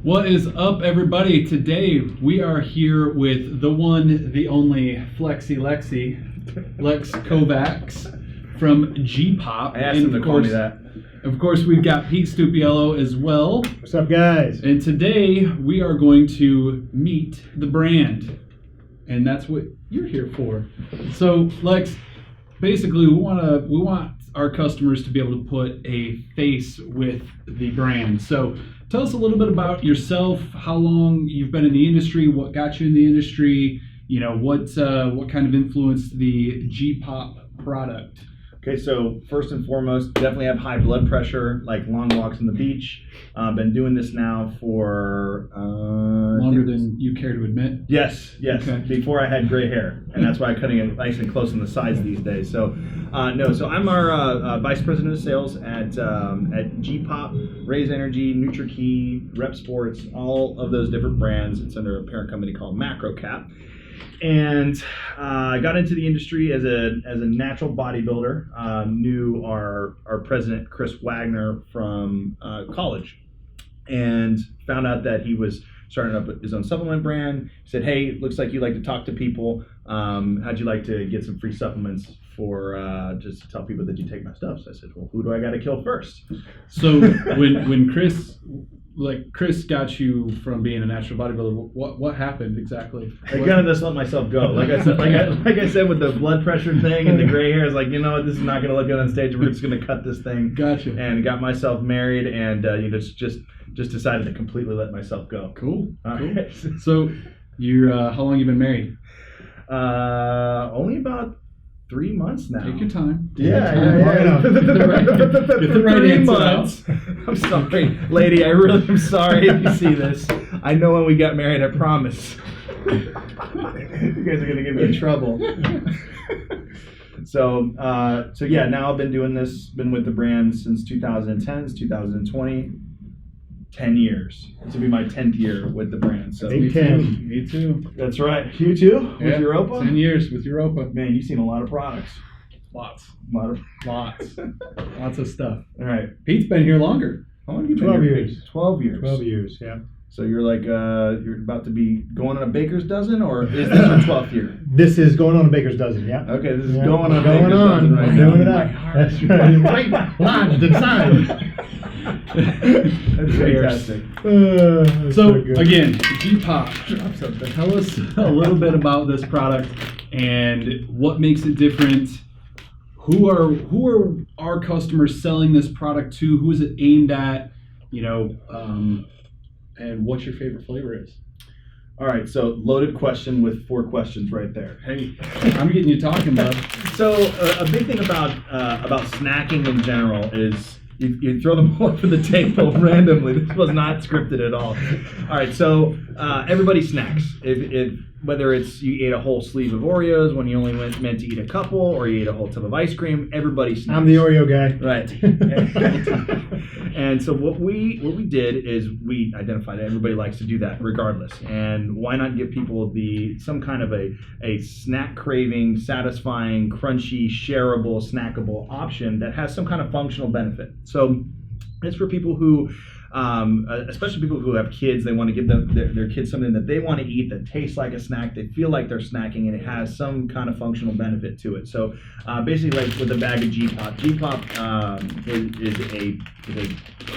What is up, everybody? Today we are here with the one, the only Flexi Lexi, Lex Kovacs from G-Pop. I asked him to call me that. Of course, we've got Pete Stupiello as well. What's up, guys? And today we are going to meet the brand, and that's what you're here for. So, Lex, basically, we want our customers to be able to put a face with the brand. So, tell us a little bit about yourself, how long you've been in the industry, what got you in the industry, what kind of influenced the G-Pop product. Okay, so first and foremost, definitely have high blood pressure, like long walks on the beach. Been doing this now for longer than you care to admit. Yes. Okay. Before I had gray hair, and that's why I'm cutting it nice and close on the sides these days. So, so I'm our vice president of sales at G-Pop, Raise Energy, Nutrakey, Repp Sports, all of those different brands. It's under a parent company called MacroCap. And I got into the industry as a natural bodybuilder. Knew our president, Chris Wagner, from college, and found out that he was starting up his own supplement brand. He said, "Hey, looks like you like to talk to people. How'd you like to get some free supplements for just to tell people that you take my stuff?" So I said, "Well, who do I got to kill first?" So when Chris got you from being a natural bodybuilder, what happened exactly? I kind of just let myself go. Like I said, with the blood pressure thing and the gray hair, I was like, you know what, this is not going to look good on stage. We're just going to cut this thing. Gotcha. And got myself married, and just decided to completely let myself go. Cool. Right. So you're how long you been married? Only about 3 months now. Take your time. Yeah. Get the right 3 answer months. I'm sorry, lady. I really am sorry if you see this. I know when we got married. I promise. You guys are gonna get me in trouble. So yeah. Now I've been doing this. Been with the brand since 2010, 2020. 10 years. This will be my 10th year with the brand. So Me too. That's right. You too? Yeah, With Europa? 10 years with Europa. Man, you've seen a lot of products. Lots of stuff. All right. Pete's been here longer. How long have you been 12 here? years. 12 years. 12 years, yeah. So you're like, you're about to be going on a baker's dozen, or is this your 12th year? This is going on a baker's dozen, yeah. Okay, this is Yeah. going on a baker's dozen right I'm now. doing it up. That's right. Right. Lodged and signed. That's fantastic. So again, G-Pop, tell us a little bit about this product and what makes it different. Who are our customers selling this product to? Who is it aimed at? And what your favorite flavor is. All right, so loaded question with 4 questions right there. Hey, I'm getting you talking, bud. So a big thing about snacking in general is you throw them all over the table randomly. This was not scripted at all. All right, so everybody snacks. If whether it's you ate a whole sleeve of Oreos when you only meant to eat a couple, or you ate a whole tub of ice cream, everybody snacks. I'm the Oreo guy. Right. And so what we did is we identified that everybody likes to do that regardless. And why not give people some kind of a snack craving, satisfying, crunchy, shareable, snackable option that has some kind of functional benefit. So it's for people who, especially people who have kids, they want to give their kids something that they want to eat that tastes like a snack. They feel like they're snacking, and it has some kind of functional benefit to it. So basically, like with a bag of G-Pop, is a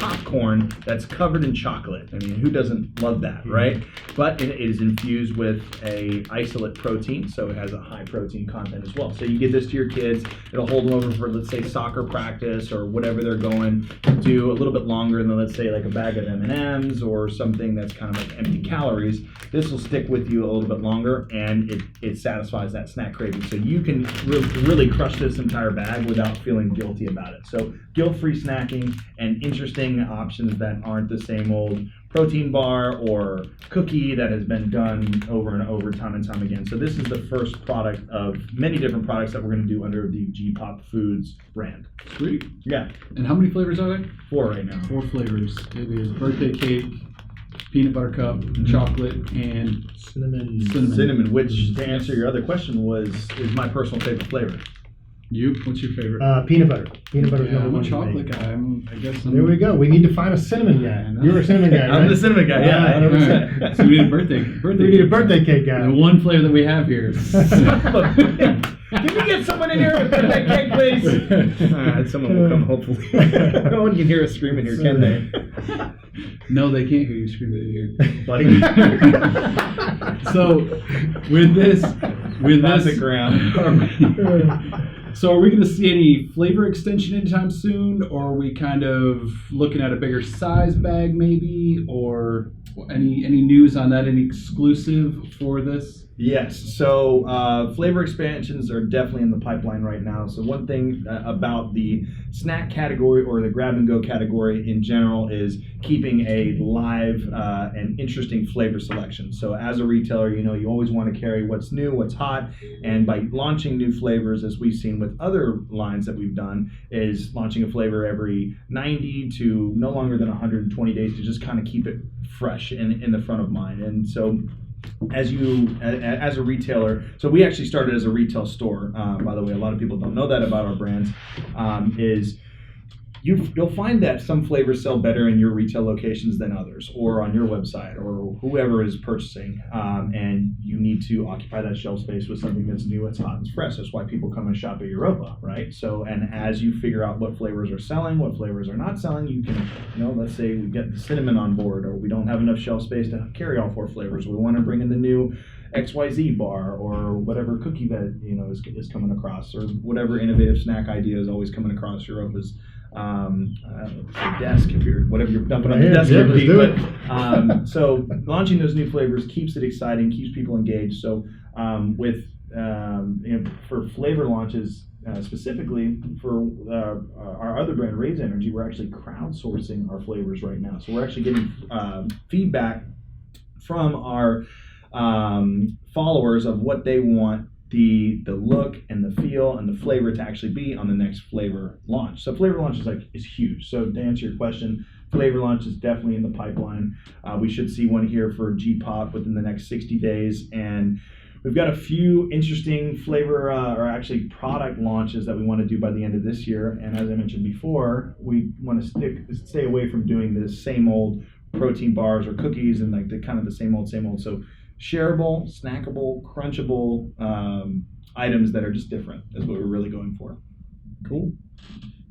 popcorn that's covered in chocolate. I mean, who doesn't love that, right? But it is infused with a isolate protein, so it has a high protein content as well. So you give this to your kids, it'll hold them over for, let's say, soccer practice or whatever they're going to do a little bit longer than, let's say, like a bag of M&Ms or something that's kind of like empty calories. This will stick with you a little bit longer, and it satisfies that snack craving. So you can really crush this entire bag without feeling guilty about it. So guilt-free snacking and interesting options that aren't the same old protein bar or cookie that has been done over and over, time and time again. So this is the first product of many different products that we're going to do under the G-Pop Foods brand. Sweet. Yeah. And how many flavors are there? 4 right now. 4 flavors. It is birthday cake, peanut butter cup, chocolate, and Cinnamon. Cinnamon, which, to answer your other question, is my personal favorite flavor. You? What's your favorite? Peanut butter. Peanut butter's Yeah, number I'm a one. for me. chocolate guy. I guess. There we go. We need to find a cinnamon guy. I know. You're a cinnamon guy, right? I'm the cinnamon guy. Yeah, All right. 100%. All right. So we need a birthday. We need a birthday cake guy. The one flavor that we have here. Can we get someone in here with birthday cake, please? Someone will come, hopefully. No one can hear us screaming here, can they? No, they can't hear you screaming in here. Buddy. So, with this, Classic round. So are we going to see any flavor extension anytime soon, or are we kind of looking at a bigger size bag maybe, or any news on that? Any exclusive for this? Yes, so flavor expansions are definitely in the pipeline right now. So one thing about the snack category or the grab and go category in general is keeping a live and interesting flavor selection. So as a retailer, you always want to carry what's new, what's hot, and by launching new flavors, as we've seen with other lines that we've done, is launching a flavor every 90 to no longer than 120 days to just kind of keep it fresh in the front of mind. And so as a retailer, so we actually started as a retail store, by the way, a lot of people don't know that about our brands, is you'll find that some flavors sell better in your retail locations than others, or on your website, or whoever is purchasing, and you need to occupy that shelf space with something that's new, it's hot, and fresh. That's why people come and shop at Europa, right? So, and as you figure out what flavors are selling, what flavors are not selling, you can, let's say we get the cinnamon on board, or we don't have enough shelf space to carry all 4 flavors. We want to bring in the new XYZ bar, or whatever cookie that is coming across, or whatever innovative snack idea is always coming across Europa's desk, if you're whatever you're dumping on the desk here, Pete. But so launching those new flavors keeps it exciting, keeps people engaged. So with for flavor launches, specifically for our other brand, Raise Energy, we're actually crowdsourcing our flavors right now. So we're actually getting feedback from our followers of what they want the look and the feel and the flavor to actually be on the next flavor launch. So flavor launch is huge. So to answer your question, flavor launch is definitely in the pipeline. We should see one here for G-Pop within the next 60 days. And we've got a few interesting flavor or actually product launches that we want to do by the end of this year. And as I mentioned before, we want to stay away from doing the same old protein bars or cookies and like the kind of the same old. So shareable, snackable, crunchable items that are just different is what we're really going for. Cool.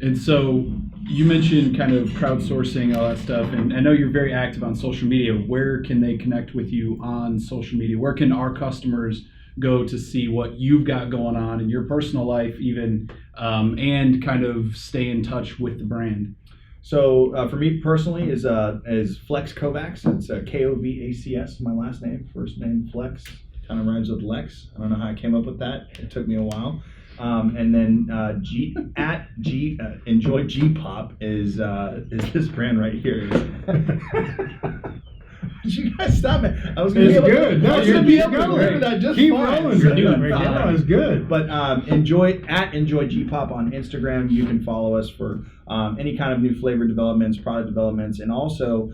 And so you mentioned kind of crowdsourcing, all that stuff, and I know you're very active on social media. Where can they connect with you on social media? Where can our customers go to see what you've got going on in your personal life even, and kind of stay in touch with the brand? So for me personally is Lex Kovacs. It's Kovacs, my last name. First name Flex, kind of rhymes with Lex. I don't know how I came up with that. It took me a while. And then Enjoy G-Pop is this brand right here. You guys stop it. I was going to be able good. No, you're keep able to going. do that just Keep fine. rolling. You're You're doing fine. fine. That was good. But Enjoy G-Pop on Instagram. You can follow us for any kind of new flavor developments, product developments, and also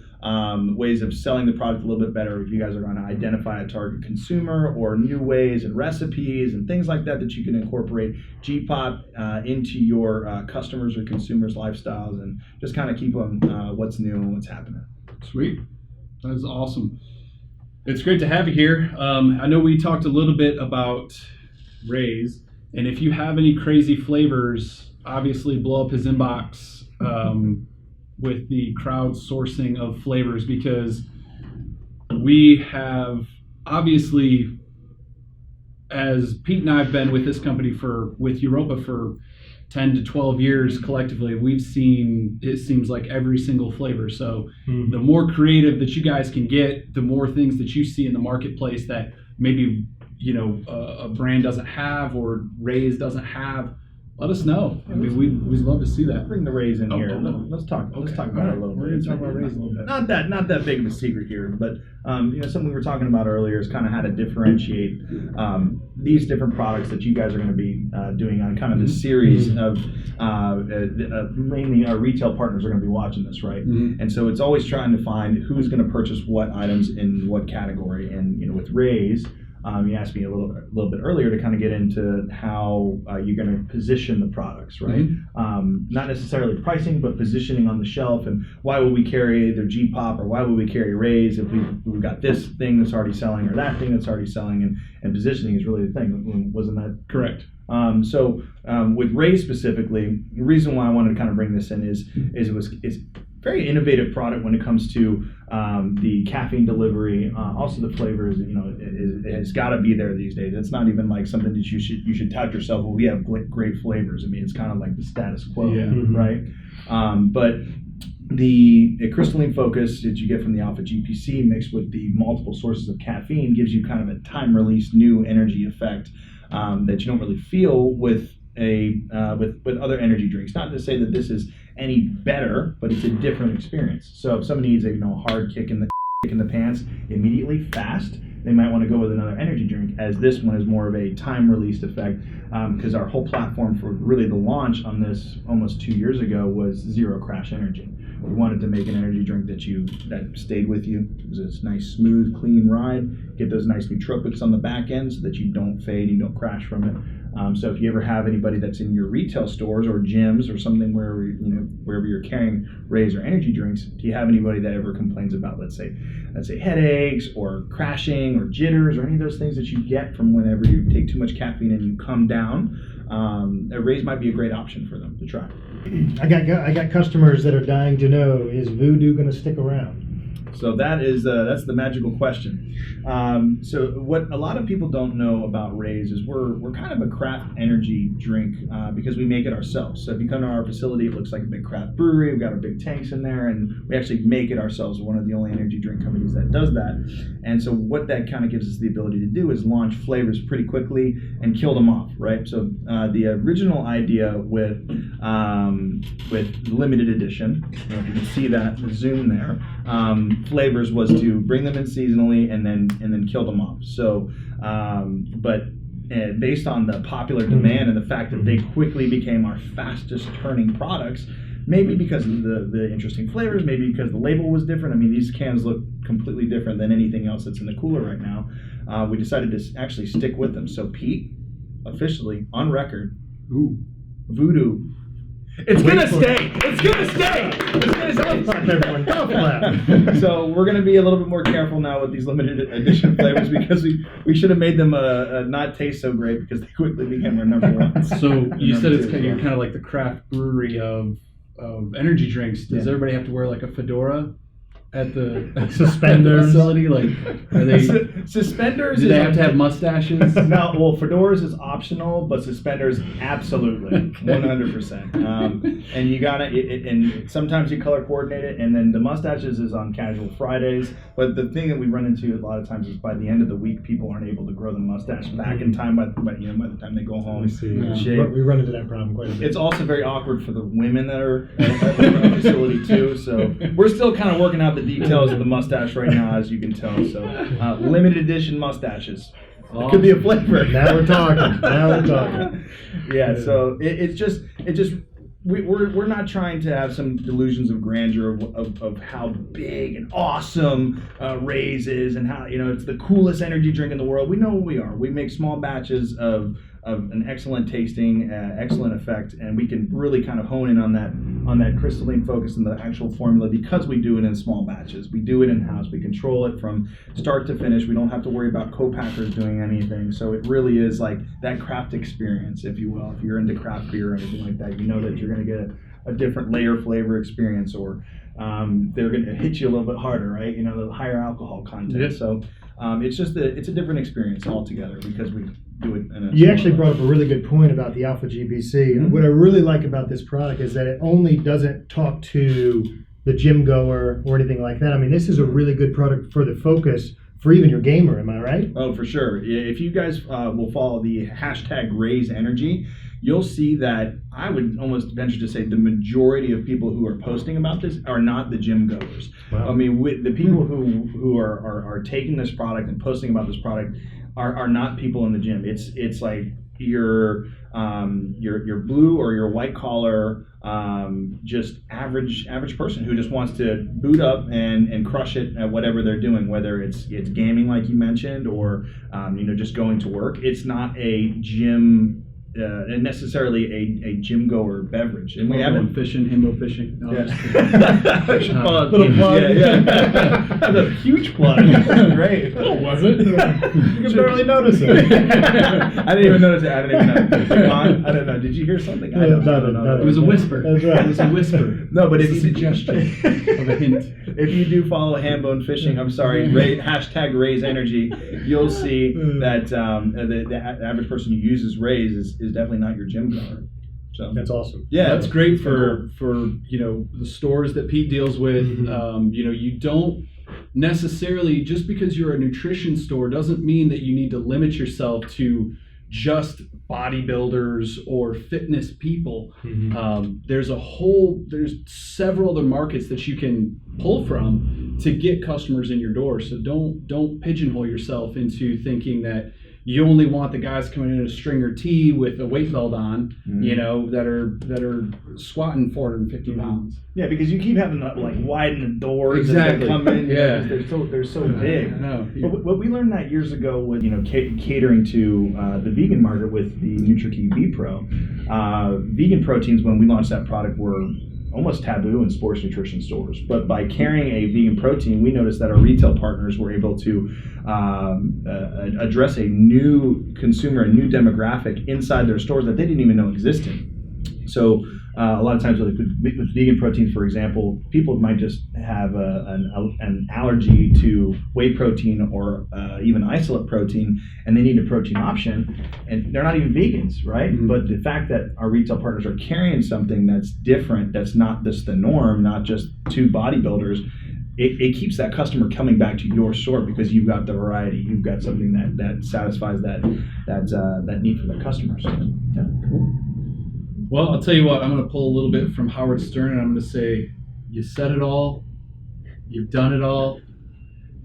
ways of selling the product a little bit better. If you guys are going to identify a target consumer or new ways and recipes and things like that you can incorporate G-Pop into your customers or consumers' lifestyles and just kind of keep them what's new and what's happening. Sweet. That is awesome. It's great to have you here. I know we talked a little bit about Ray's, and if you have any crazy flavors, obviously blow up his inbox with the crowdsourcing of flavors, because we have obviously, as Pete and I have been with this company with Europa for 10 to 12 years collectively, we've seen, it seems like, every single flavor. So the more creative that you guys can get, the more things that you see in the marketplace that maybe a brand doesn't have or Ray's doesn't have, let us know. I mean, we'd love to see that. Bring the Rays in here. Let's talk about it a little bit. We're going to talk about Ray's a little bit. Not that big of a secret here, but something we were talking about earlier is kind of how to differentiate these different products that you guys are going to be doing on kind of the series of mainly our retail partners are going to be watching this, right? And so it's always trying to find who's going to purchase what items in what category. And with Ray's, You asked me a little bit earlier to kind of get into how you're going to position the products, right? Not necessarily pricing, but positioning on the shelf, and why would we carry either G-Pop or why would we carry Rays if we've got this thing that's already selling or that thing that's already selling, and positioning is really the thing. Wasn't that correct? So with Rays specifically, the reason why I wanted to kind of bring this in is it's very innovative product when it comes to the caffeine delivery. Also the flavors, it's got to be there these days. It's not even like something that you should tout yourself. Well, we have great flavors. I mean, it's kind of like the status quo, right? But the crystalline focus that you get from the alpha GPC mixed with the multiple sources of caffeine gives you kind of a time release new energy effect that you don't really feel with with other energy drinks. Not to say that this is any better, but it's a different experience. So if somebody needs a hard kick in the pants immediately, fast, they might want to go with another energy drink, as this one is more of a time released effect, because our whole platform for really the launch on this almost 2 years ago was zero crash energy. We wanted to make an energy drink that stayed with you. It was this nice, smooth, clean ride. Get those nice nootropics on the back end so that you don't fade, you don't crash from it. So if you ever have anybody that's in your retail stores or gyms or something wherever you're carrying Rays or energy drinks, do you have anybody that ever complains about, let's say headaches or crashing or jitters or any of those things that you get from whenever you take too much caffeine and you come down? A Rays might be a great option for them to try. I got customers that are dying to know, is Voodoo going to stick around? So that's the magical question. So what a lot of people don't know about Rays is we're kind of a craft energy drink because we make it ourselves. So if you come to our facility, it looks like a big craft brewery. We've got our big tanks in there, and we actually make it ourselves. We're one of the only energy drink companies that does that. And so what that kind of gives us the ability to do is launch flavors pretty quickly and kill them off, right? So the original idea with limited edition, if you can see that zoom there, flavors was to bring them in seasonally and then kill them off. So, but based on the popular demand and the fact that they quickly became our fastest turning products, maybe because of the interesting flavors, maybe because the label was different. I mean, these cans look completely different than anything else that's in the cooler right now. We decided to actually stick with them. So Pete, officially on record, Voodoo. It's gonna stay. It's gonna stay. Everyone, go flat. So we're gonna be a little bit more careful now with these limited edition flavors because we should have made them not taste so great because they quickly became our number one. So you said you're kind of like the craft brewery of energy drinks. Does everybody have to wear like a fedora at the suspenders facility? Like, are they suspenders? Do they have to have mustaches? No, well, fedoras is optional, but suspenders absolutely, 100%. And you gotta, and sometimes you color coordinate it, and then the mustaches is on casual Fridays. But the thing that we run into a lot of times is by the end of the week, people aren't able to grow the mustache back in time by the time they go home. We run into that problem quite a bit. It's also very awkward for the women that are at the facility too. So we're still kind of working out the details of the mustache right now, as you can tell. So limited edition mustaches. It could be a flavor. Now we're talking. Yeah. So it's just we're not trying to have some delusions of grandeur of how big and awesome Rays is and how it's the coolest energy drink in the world. We know what we are. We make small batches of an excellent tasting, excellent effect, and we can really kind of hone in on that crystalline focus and the actual formula because we do it in small batches. We do it in-house. We control it from start to finish. We don't have to worry about co-packers doing anything. So it really is like that craft experience, if you will. If you're into craft beer or anything like that, you know that you're going to get a different layer flavor experience, or they're going to hit you a little bit harder, right? The higher alcohol content. Yep. So it's a different experience altogether because we do it in a You actually brought up a really good point about the alpha GPC. Mm-hmm. What I really like about this product is that it only doesn't talk to the gym goer or anything like that. I mean, this is a really good product for the focus for even your gamer, am I right? Oh, for sure. If you guys will follow the hashtag Raise Energy, you'll see that I would almost venture to say the majority of people who are posting about this are not the gym goers. Wow. I mean, the people who are taking this product and posting about this product are not people in the gym. It's like your blue or your white collar just average person who just wants to boot up and crush it at whatever they're doing, whether it's gaming like you mentioned, or just going to work. It's not a gym. Necessarily a gym goer beverage, and we haven't fishing, himbo fishing. No, Yeah. Little plug. Yeah. That's a huge plug. Great. Oh, was it? You can barely notice it. I didn't even notice it. I didn't even know. I don't know. Did you hear something? I don't know. It was a whisper. That's right. It was a whisper. No, but if It's a suggestion of a hint. If you do follow Hambone Fishing, hashtag Raise Energy, you'll see that the average person who uses Raise is definitely not your gym goer. So That's awesome. yeah, That's great for the stores that Pete deals with. You don't necessarily, just because you're a nutrition store doesn't mean that you need to limit yourself to just bodybuilders or fitness people. There's several other markets that you can pull from to get customers in your door. So don't pigeonhole yourself into thinking that you only want the guys coming in a stringer tee with a weight belt on, that are squatting 450 pounds. Yeah, because you keep having to widen the doors Exactly. as they come in. Yeah. They're so big. No. But what we learned that years ago with catering to the vegan market with the Nutrakey V Pro, vegan proteins when we launched that product were almost taboo in sports nutrition stores. But by carrying a vegan protein, we noticed that our retail partners were able to address a new consumer, a new demographic inside their stores that they didn't even know existed. So a lot of times with vegan protein, for example, people might just have an allergy to whey protein or even isolate protein, and they need a protein option, and they're not even vegans, right? But the fact that our retail partners are carrying something that's different, that's not just the norm, not just two bodybuilders, it keeps that customer coming back to your store because you've got the variety, you've got something that satisfies that need for their customers. Yeah, cool. Well, I'll tell you what, I'm going to pull a little bit from Howard Stern, and I'm going to say, you said it all, you've done it all,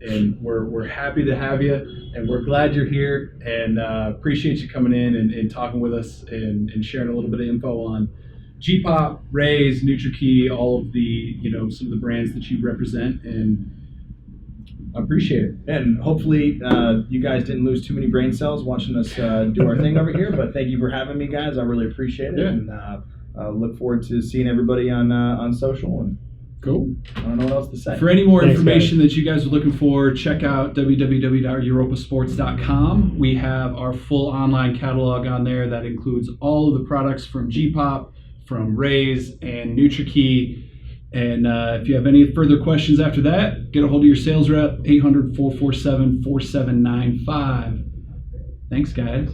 and we're happy to have you, and we're glad you're here, and appreciate you coming in and talking with us and sharing a little bit of info on G-Pop, Raise, Nutrakey, all of the, some of the brands that you represent, and I appreciate it. And hopefully you guys didn't lose too many brain cells watching us do our thing over here. But thank you for having me, guys. I really appreciate it. Yeah. And look forward to seeing everybody on social. And Cool. I don't know what else to say. For any more Thanks, information that you guys are looking for, check out www.europasports.com. We have our full online catalog on there that includes all of the products from G-Pop, from Raise, and Nutrakey. And if you have any further questions after that, get a hold of your sales rep, 800-447-4795. Thanks, guys.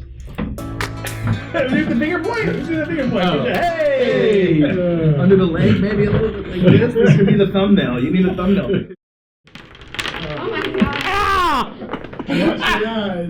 Do the finger point. Let's do the finger point. Oh. Hey! Under the leg, maybe a little bit like this. This could be the thumbnail. You need a thumbnail. Oh my God. Watch your eyes.